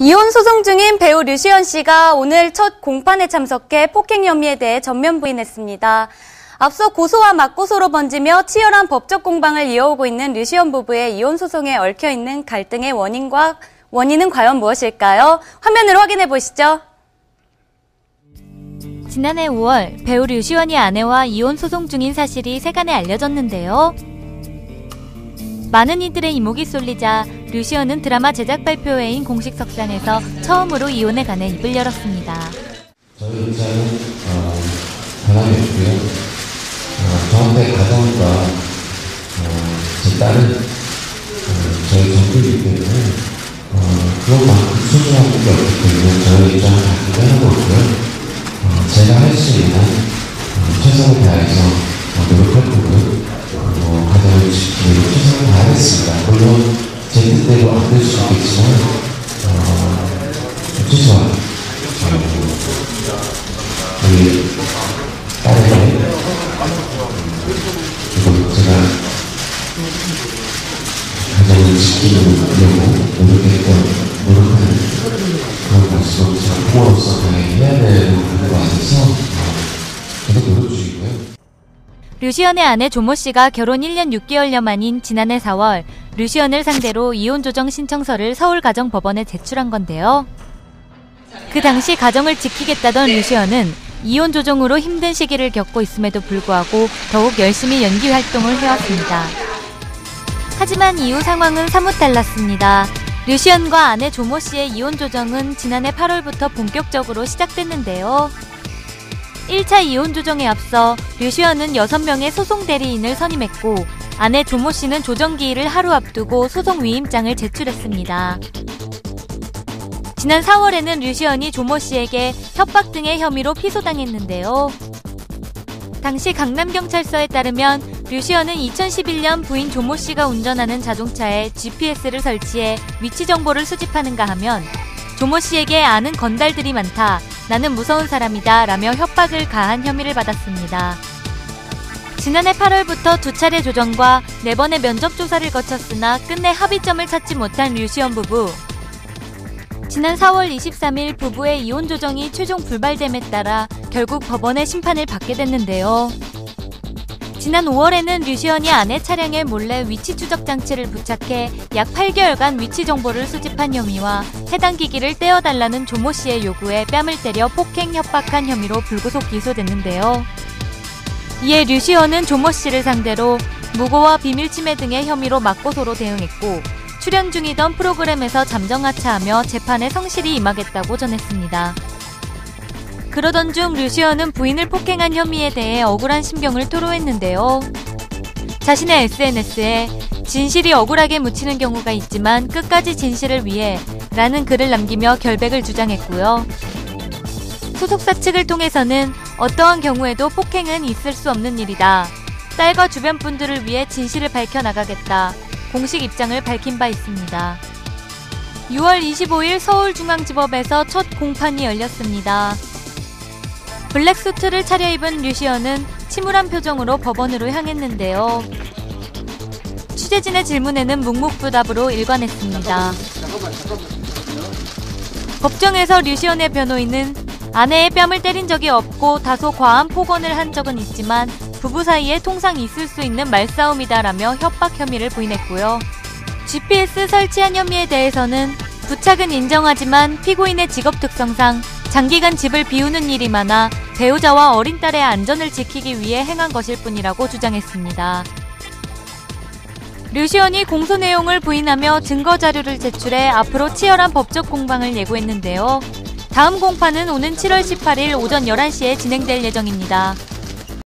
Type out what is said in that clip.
이혼 소송 중인 배우 류시연 씨가 오늘 첫 공판에 참석해 폭행 혐의에 대해 전면 부인했습니다. 앞서 고소와 맞고소로 번지며 치열한 법적 공방을 이어오고 있는 류시연 부부의 이혼 소송에 얽혀있는 갈등의 원인은 과연 무엇일까요? 화면으로 확인해 보시죠. 지난해 5월 배우 류시연이 아내와 이혼 소송 중인 사실이 세간에 알려졌는데요. 많은 이들의 이목이 쏠리자 류시연은 드라마 제작 발표회인 공식석상에서 처음으로 이혼에 관해 입을 열었습니다. 저희 입장은 변함이 없고요. 저한테 가정과 제 딸은 저희 전부이기 때문에 그것만큼 소중한 게 없기 때문에 저희 입장을 다 기대하고 있고요. 제가 할 수 있는 최선을 다해서 노력할 거고요. 가정을 지키기 최선을 다하겠습니다. 물론 제 뜻대로 안 될 수 있겠지만 최소한 우리 딸에게 그리고 제가 가정을 지키려고 노력하는 그런 모습을 제가 부모로서 당연히 해야 되는 거 아니어서 계속 노력 중이고요. 류시연의 아내 조모 씨가 결혼 1년 6개월여 만인 지난해 4월 류시연을 상대로 이혼 조정 신청서를 서울가정법원에 제출한 건데요. 그 당시 가정을 지키겠다던 류시연은 이혼 조정으로 힘든 시기를 겪고 있음에도 불구하고 더욱 열심히 연기 활동을 해왔습니다. 하지만 이후 상황은 사뭇 달랐습니다. 류시연과 아내 조모 씨의 이혼 조정은 지난해 8월부터 본격적으로 시작됐는데요. 1차 이혼 조정에 앞서 류시연은 6명의 소송 대리인을 선임했고 아내 조모 씨는 조정 기일을 하루 앞두고 소송 위임장을 제출했습니다. 지난 4월에는 류시연이 조모 씨에게 협박 등의 혐의로 피소당했는데요. 당시 강남경찰서에 따르면 류시연은 2011년 부인 조모 씨가 운전하는 자동차에 GPS를 설치해 위치 정보를 수집하는가 하면 조모 씨에게 아는 건달들이 많다. 나는 무서운 사람이다 라며 협박을 가한 혐의를 받았습니다. 지난해 8월부터 2차례 조정과 4번의 면접조사를 거쳤으나 끝내 합의점을 찾지 못한 류시연 부부. 지난 4월 23일 부부의 이혼 조정이 최종 불발됨에 따라 결국 법원의 심판을 받게 됐는데요. 지난 5월에는 류시연이 아내 차량에 몰래 위치 추적 장치를 부착해 약 8개월간 위치 정보를 수집한 혐의와 해당 기기를 떼어달라는 조모 씨의 요구에 뺨을 때려 폭행 협박한 혐의로 불구속 기소됐는데요. 이에 류시연은 조모 씨를 상대로 무고와 비밀침해 등의 혐의로 맞고소로 대응했고 출연 중이던 프로그램에서 잠정하차하며 재판에 성실히 임하겠다고 전했습니다. 그러던 중 류시연은 부인을 폭행한 혐의에 대해 억울한 심경을 토로했는데요. 자신의 SNS에 진실이 억울하게 묻히는 경우가 있지만 끝까지 진실을 위해 라는 글을 남기며 결백을 주장했고요. 소속사 측을 통해서는 어떠한 경우에도 폭행은 있을 수 없는 일이다. 딸과 주변 분들을 위해 진실을 밝혀나가겠다. 공식 입장을 밝힌 바 있습니다. 6월 25일 서울중앙지법에서 첫 공판이 열렸습니다. 블랙수트를 차려입은 류시연은 침울한 표정으로 법원으로 향했는데요. 취재진의 질문에는 묵묵부답으로 일관했습니다. 법정에서 류시연의 변호인은 아내의 뺨을 때린 적이 없고 다소 과한 폭언을 한 적은 있지만 부부 사이에 통상 있을 수 있는 말싸움이다라며 협박 혐의를 부인했고요. GPS 설치한 혐의에 대해서는 부착은 인정하지만 피고인의 직업 특성상 장기간 집을 비우는 일이 많아 배우자와 어린 딸의 안전을 지키기 위해 행한 것일 뿐이라고 주장했습니다. 류시연이 공소 내용을 부인하며 증거 자료를 제출해 앞으로 치열한 법적 공방을 예고했는데요. 다음 공판은 오는 7월 18일 오전 11시에 진행될 예정입니다.